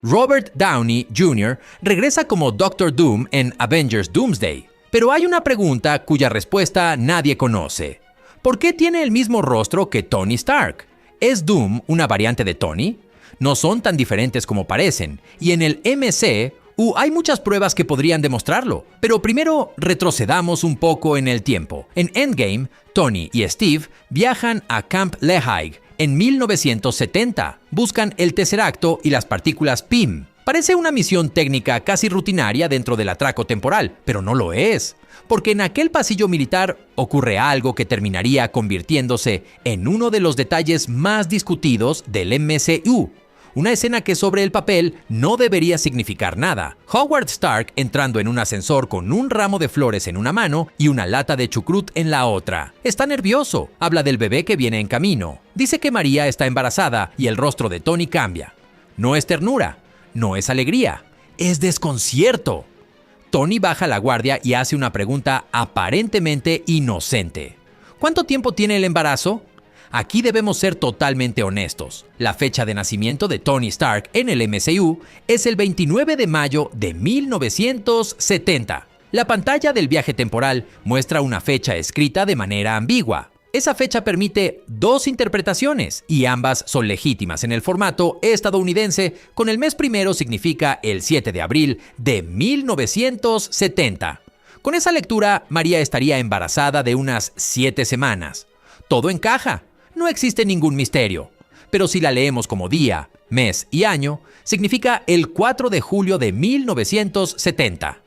Robert Downey Jr. regresa como Doctor Doom en Avengers Doomsday, pero hay una pregunta cuya respuesta nadie conoce. ¿Por qué tiene el mismo rostro que Tony Stark? ¿Es Doom una variante de Tony? No son tan diferentes como parecen, y en el MCU hay muchas pruebas que podrían demostrarlo. Pero primero retrocedamos un poco en el tiempo. En Endgame, Tony y Steve viajan a Camp Lehigh en 1970. Buscan el Tesseracto y las partículas PIM. Parece una misión técnica casi rutinaria dentro del atraco temporal, pero no lo es, porque en aquel pasillo militar ocurre algo que terminaría convirtiéndose en uno de los detalles más discutidos del MCU. Una escena que sobre el papel no debería significar nada. Howard Stark entrando en un ascensor con un ramo de flores en una mano y una lata de chucrut en la otra. Está nervioso, habla del bebé que viene en camino. Dice que María está embarazada y el rostro de Tony cambia. No es ternura, no es alegría, es desconcierto. Tony baja la guardia y hace una pregunta aparentemente inocente. ¿Cuánto tiempo tiene el embarazo? Aquí debemos ser totalmente honestos. La fecha de nacimiento de Tony Stark en el MCU es el 29 de mayo de 1970. La pantalla del viaje temporal muestra una fecha escrita de manera ambigua. Esa fecha permite dos interpretaciones y ambas son legítimas en el formato estadounidense, con el mes primero significa el 7 de abril de 1970. Con esa lectura, María estaría embarazada de unas 7 semanas. Todo encaja. No existe ningún misterio, pero si la leemos como día, mes y año, significa el 4 de julio de 1970.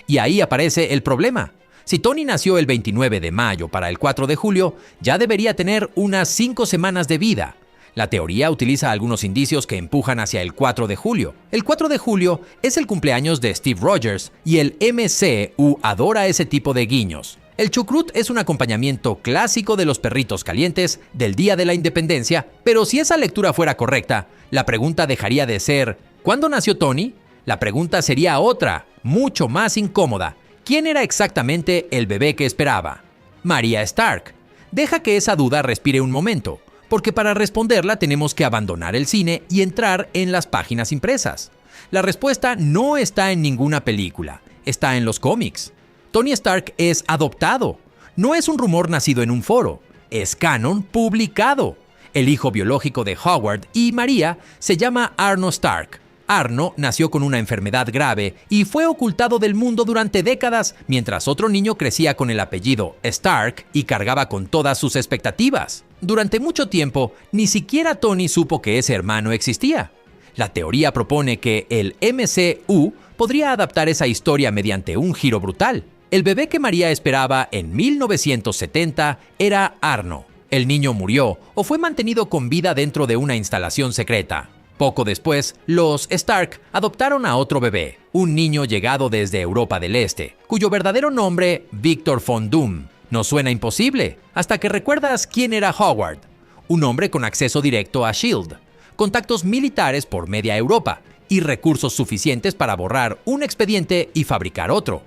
Y ahí aparece el problema. Si Tony nació el 29 de mayo para el 4 de julio, ya debería tener unas 5 semanas de vida. La teoría utiliza algunos indicios que empujan hacia el 4 de julio. El 4 de julio es el cumpleaños de Steve Rogers y el MCU adora ese tipo de guiños. El chucrut es un acompañamiento clásico de los perritos calientes del Día de la Independencia, pero si esa lectura fuera correcta, la pregunta dejaría de ser ¿cuándo nació Tony? La pregunta sería otra, mucho más incómoda. ¿Quién era exactamente el bebé que esperaba? María Stark. Deja que esa duda respire un momento, porque para responderla tenemos que abandonar el cine y entrar en las páginas impresas. La respuesta no está en ninguna película, está en los cómics. Tony Stark es adoptado. No es un rumor nacido en un foro, es canon publicado. El hijo biológico de Howard y María se llama Arno Stark. Arno nació con una enfermedad grave y fue ocultado del mundo durante décadas, mientras otro niño crecía con el apellido Stark y cargaba con todas sus expectativas. Durante mucho tiempo, ni siquiera Tony supo que ese hermano existía. La teoría propone que el MCU podría adaptar esa historia mediante un giro brutal. El bebé que María esperaba en 1970 era Arno. El niño murió o fue mantenido con vida dentro de una instalación secreta. Poco después, los Stark adoptaron a otro bebé, un niño llegado desde Europa del Este, cuyo verdadero nombre, Victor Von Doom. No suena imposible, hasta que recuerdas quién era Howard, un hombre con acceso directo a S.H.I.E.L.D., contactos militares por media Europa y recursos suficientes para borrar un expediente y fabricar otro.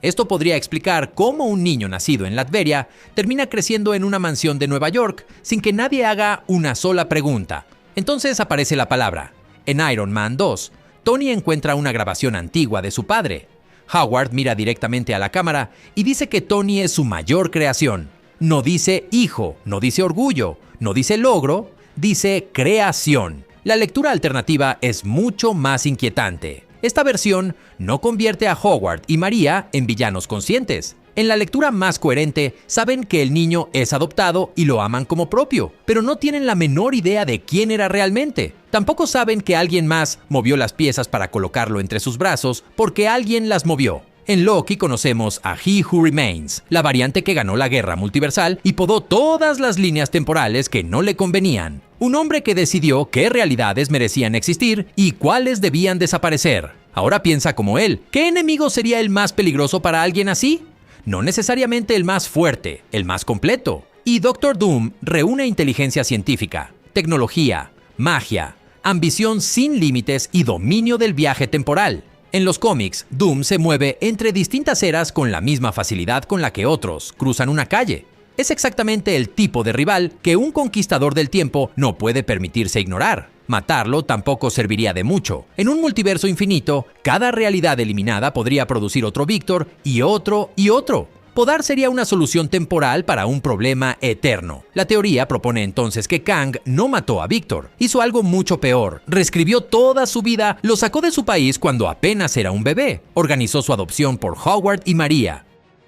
Esto podría explicar cómo un niño nacido en Latveria termina creciendo en una mansión de Nueva York sin que nadie haga una sola pregunta. Entonces aparece la palabra. En Iron Man 2, Tony encuentra una grabación antigua de su padre. Howard mira directamente a la cámara y dice que Tony es su mayor creación. No dice hijo, no dice orgullo, no dice logro, dice creación. La lectura alternativa es mucho más inquietante. Esta versión no convierte a Howard y María en villanos conscientes. En la lectura más coherente, saben que el niño es adoptado y lo aman como propio, pero no tienen la menor idea de quién era realmente. Tampoco saben que alguien más movió las piezas para colocarlo entre sus brazos porque alguien las movió. En Loki conocemos a He Who Remains, la variante que ganó la guerra multiversal y podó todas las líneas temporales que no le convenían. Un hombre que decidió qué realidades merecían existir y cuáles debían desaparecer. Ahora piensa como él. ¿Qué enemigo sería el más peligroso para alguien así? No necesariamente el más fuerte, el más completo. Y Doctor Doom reúne inteligencia científica, tecnología, magia, ambición sin límites y dominio del viaje temporal. En los cómics, Doom se mueve entre distintas eras con la misma facilidad con la que otros cruzan una calle. Es exactamente el tipo de rival que un conquistador del tiempo no puede permitirse ignorar. Matarlo tampoco serviría de mucho. En un multiverso infinito, cada realidad eliminada podría producir otro Victor y otro y otro. Podar sería una solución temporal para un problema eterno. La teoría propone entonces que Kang no mató a Victor, hizo algo mucho peor. Reescribió toda su vida, lo sacó de su país cuando apenas era un bebé, organizó su adopción por Howard y María.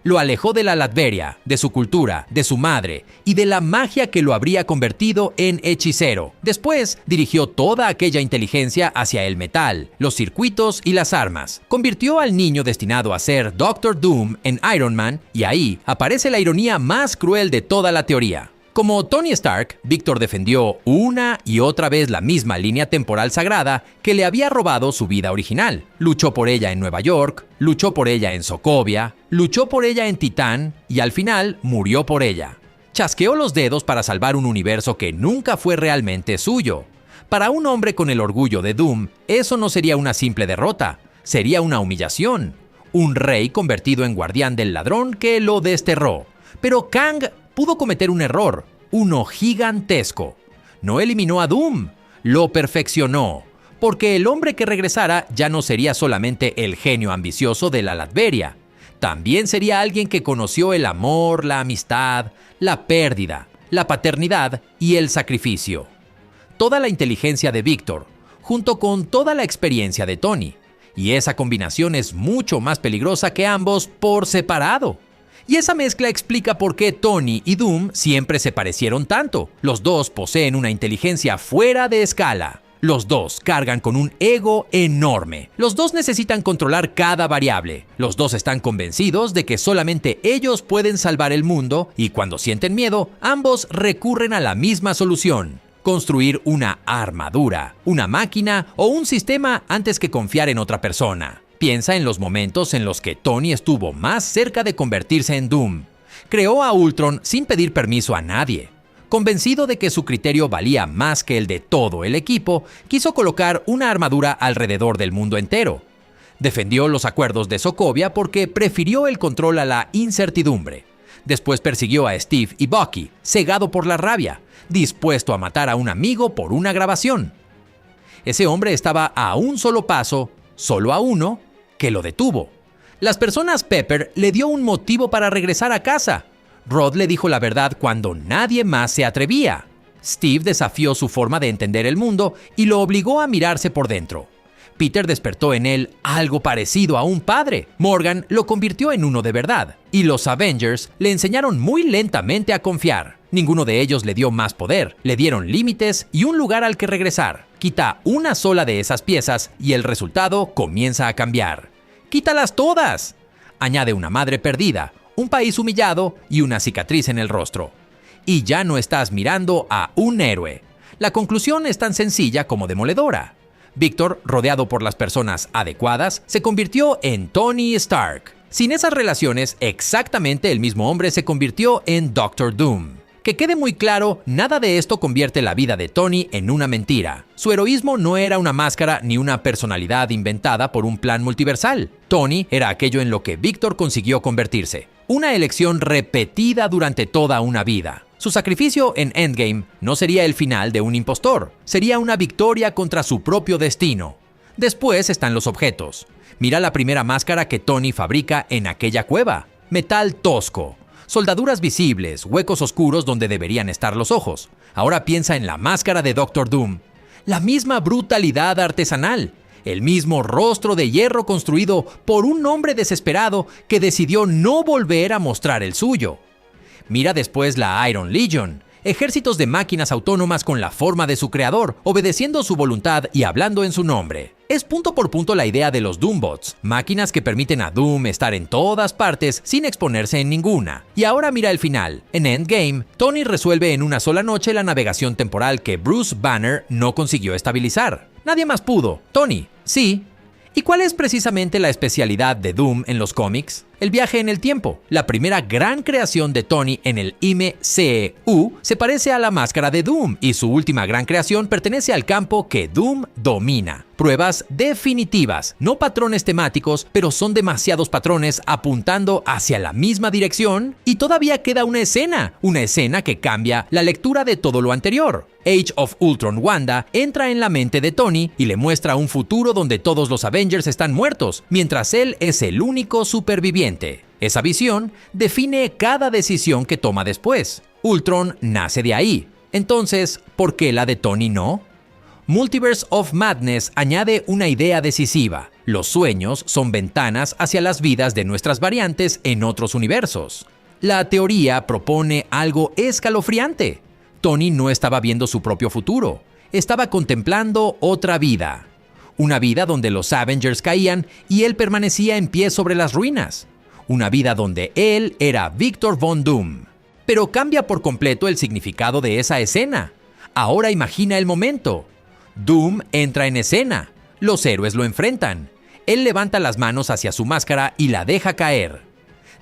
Lo alejó de la Latveria, de su cultura, de su madre y de la magia que lo habría convertido en hechicero. Después, dirigió toda aquella inteligencia hacia el metal, los circuitos y las armas. Convirtió al niño destinado a ser Doctor Doom en Iron Man y ahí aparece la ironía más cruel de toda la teoría. Como Tony Stark, Victor defendió una y otra vez la misma línea temporal sagrada que le había robado su vida original. Luchó por ella en Nueva York, luchó por ella en Sokovia, luchó por ella en Titán y al final murió por ella. Chasqueó los dedos para salvar un universo que nunca fue realmente suyo. Para un hombre con el orgullo de Doom, eso no sería una simple derrota, sería una humillación. Un rey convertido en guardián del ladrón que lo desterró. Pero Kang pudo cometer un error, uno gigantesco. No eliminó a Doom, lo perfeccionó, porque el hombre que regresara ya no sería solamente el genio ambicioso de la Latveria, también sería alguien que conoció el amor, la amistad, la pérdida, la paternidad y el sacrificio. Toda la inteligencia de Victor, junto con toda la experiencia de Tony, y esa combinación es mucho más peligrosa que ambos por separado. Y esa mezcla explica por qué Tony y Doom siempre se parecieron tanto. Los dos poseen una inteligencia fuera de escala. Los dos cargan con un ego enorme. Los dos necesitan controlar cada variable. Los dos están convencidos de que solamente ellos pueden salvar el mundo y cuando sienten miedo, ambos recurren a la misma solución: construir una armadura, una máquina o un sistema antes que confiar en otra persona. Piensa en los momentos en los que Tony estuvo más cerca de convertirse en Doom. Creó a Ultron sin pedir permiso a nadie. Convencido de que su criterio valía más que el de todo el equipo, quiso colocar una armadura alrededor del mundo entero. Defendió los acuerdos de Sokovia porque prefirió el control a la incertidumbre. Después persiguió a Steve y Bucky, cegado por la rabia, dispuesto a matar a un amigo por una grabación. Ese hombre estaba a un solo paso, solo a uno, que lo detuvo. Las personas Pepper le dio un motivo para regresar a casa. Rod le dijo la verdad cuando nadie más se atrevía. Steve desafió su forma de entender el mundo y lo obligó a mirarse por dentro. Peter despertó en él algo parecido a un padre. Morgan lo convirtió en uno de verdad. Y los Avengers le enseñaron muy lentamente a confiar. Ninguno de ellos le dio más poder, le dieron límites y un lugar al que regresar. Quita una sola de esas piezas y el resultado comienza a cambiar. ¡Quítalas todas! Añade una madre perdida, un país humillado y una cicatriz en el rostro. Y ya no estás mirando a un héroe. La conclusión es tan sencilla como demoledora. Victor, rodeado por las personas adecuadas, se convirtió en Tony Stark. Sin esas relaciones, exactamente el mismo hombre se convirtió en Doctor Doom. Que quede muy claro, nada de esto convierte la vida de Tony en una mentira. Su heroísmo no era una máscara ni una personalidad inventada por un plan multiversal. Tony era aquello en lo que Victor consiguió convertirse. Una elección repetida durante toda una vida. Su sacrificio en Endgame no sería el final de un impostor, sería una victoria contra su propio destino. Después están los objetos. Mira la primera máscara que Tony fabrica en aquella cueva. Metal tosco. Soldaduras visibles, huecos oscuros donde deberían estar los ojos. Ahora piensa en la máscara de Doctor Doom. La misma brutalidad artesanal. El mismo rostro de hierro construido por un hombre desesperado que decidió no volver a mostrar el suyo. Mira después la Iron Legion. Ejércitos de máquinas autónomas con la forma de su creador, obedeciendo su voluntad y hablando en su nombre. Es punto por punto la idea de los Doombots, máquinas que permiten a Doom estar en todas partes sin exponerse en ninguna. Y ahora mira el final. En Endgame, Tony resuelve en una sola noche la navegación temporal que Bruce Banner no consiguió estabilizar. Nadie más pudo. Tony, sí. ¿Y cuál es precisamente la especialidad de Doom en los cómics? El viaje en el tiempo. La primera gran creación de Tony en el MCU se parece a la máscara de Doom y su última gran creación pertenece al campo que Doom domina. Pruebas definitivas, no patrones temáticos, pero son demasiados patrones apuntando hacia la misma dirección y todavía queda una escena que cambia la lectura de todo lo anterior. Age of Ultron Wanda entra en la mente de Tony y le muestra un futuro donde todos los Avengers están muertos, mientras él es el único superviviente. Esa visión define cada decisión que toma después. Ultron nace de ahí. Entonces, ¿por qué la de Tony no? Multiverse of Madness añade una idea decisiva. Los sueños son ventanas hacia las vidas de nuestras variantes en otros universos. La teoría propone algo escalofriante. Tony no estaba viendo su propio futuro, estaba contemplando otra vida. Una vida donde los Avengers caían y él permanecía en pie sobre las ruinas. Una vida donde él era Victor Von Doom. Pero cambia por completo el significado de esa escena. Ahora imagina el momento. Doom entra en escena. Los héroes lo enfrentan. Él levanta las manos hacia su máscara y la deja caer.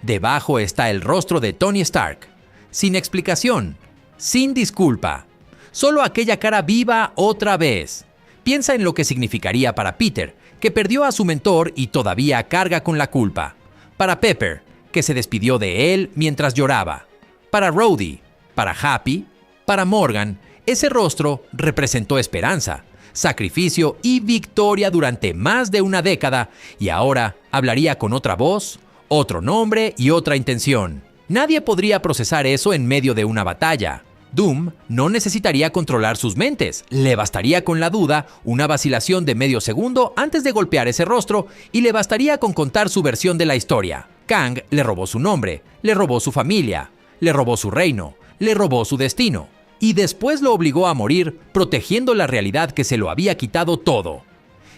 Debajo está el rostro de Tony Stark. Sin explicación, sin disculpa. Solo aquella cara viva otra vez. Piensa en lo que significaría para Peter, que perdió a su mentor y todavía carga con la culpa. Para Pepper, que se despidió de él mientras lloraba. Para Rhodey, para Happy, para Morgan, ese rostro representó esperanza, sacrificio y victoria durante más de una década y ahora hablaría con otra voz, otro nombre y otra intención. Nadie podría procesar eso en medio de una batalla. Doom no necesitaría controlar sus mentes, le bastaría con la duda, una vacilación de medio segundo antes de golpear ese rostro y le bastaría con contar su versión de la historia. Kang le robó su nombre, le robó su familia, le robó su reino, le robó su destino. Y después lo obligó a morir, protegiendo la realidad que se lo había quitado todo.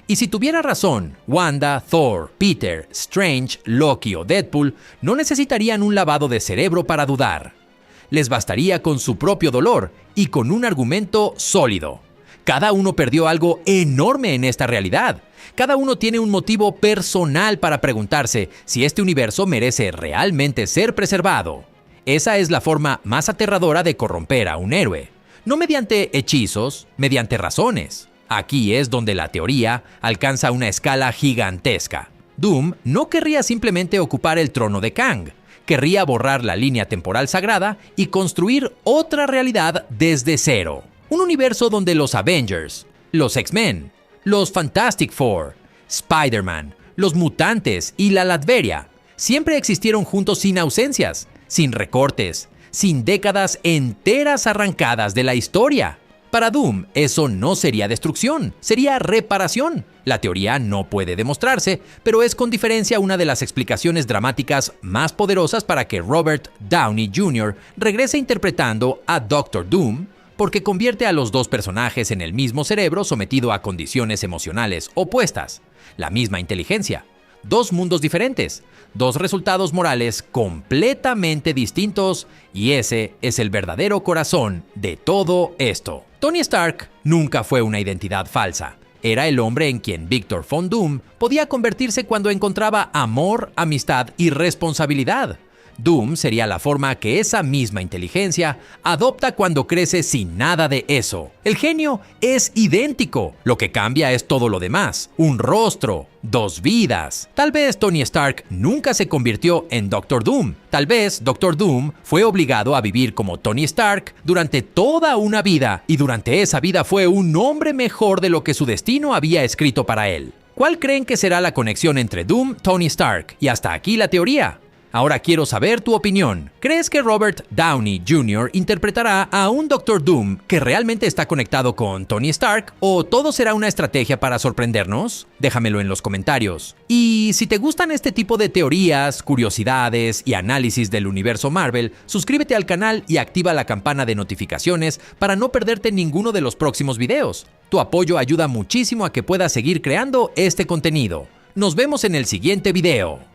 Y si tuviera razón, Wanda, Thor, Peter, Strange, Loki o Deadpool no necesitarían un lavado de cerebro para dudar. Les bastaría con su propio dolor y con un argumento sólido. Cada uno perdió algo enorme en esta realidad. Cada uno tiene un motivo personal para preguntarse si este universo merece realmente ser preservado. Esa es la forma más aterradora de corromper a un héroe. No mediante hechizos, mediante razones. Aquí es donde la teoría alcanza una escala gigantesca. Doom no querría simplemente ocupar el trono de Kang. Querría borrar la línea temporal sagrada y construir otra realidad desde cero. Un universo donde los Avengers, los X-Men, los Fantastic Four, Spider-Man, los mutantes y la Latveria siempre existieron juntos sin ausencias, sin recortes, sin décadas enteras arrancadas de la historia. Para Doom, eso no sería destrucción, sería reparación. La teoría no puede demostrarse, pero es con diferencia una de las explicaciones dramáticas más poderosas para que Robert Downey Jr. regrese interpretando a Doctor Doom, porque convierte a los dos personajes en el mismo cerebro sometido a condiciones emocionales opuestas, la misma inteligencia. Dos mundos diferentes, dos resultados morales completamente distintos, y ese es el verdadero corazón de todo esto. Tony Stark nunca fue una identidad falsa. Era el hombre en quien Victor Von Doom podía convertirse cuando encontraba amor, amistad y responsabilidad. Doom sería la forma que esa misma inteligencia adopta cuando crece sin nada de eso. El genio es idéntico, lo que cambia es todo lo demás. Un rostro, dos vidas. Tal vez Tony Stark nunca se convirtió en Doctor Doom. Tal vez Doctor Doom fue obligado a vivir como Tony Stark durante toda una vida y durante esa vida fue un hombre mejor de lo que su destino había escrito para él. ¿Cuál creen que será la conexión entre Doom, Tony Stark? Y hasta aquí la teoría. Ahora quiero saber tu opinión. ¿Crees que Robert Downey Jr. interpretará a un Doctor Doom que realmente está conectado con Tony Stark o todo será una estrategia para sorprendernos? Déjamelo en los comentarios. Y si te gustan este tipo de teorías, curiosidades y análisis del universo Marvel, suscríbete al canal y activa la campana de notificaciones para no perderte ninguno de los próximos videos. Tu apoyo ayuda muchísimo a que pueda seguir creando este contenido. Nos vemos en el siguiente video.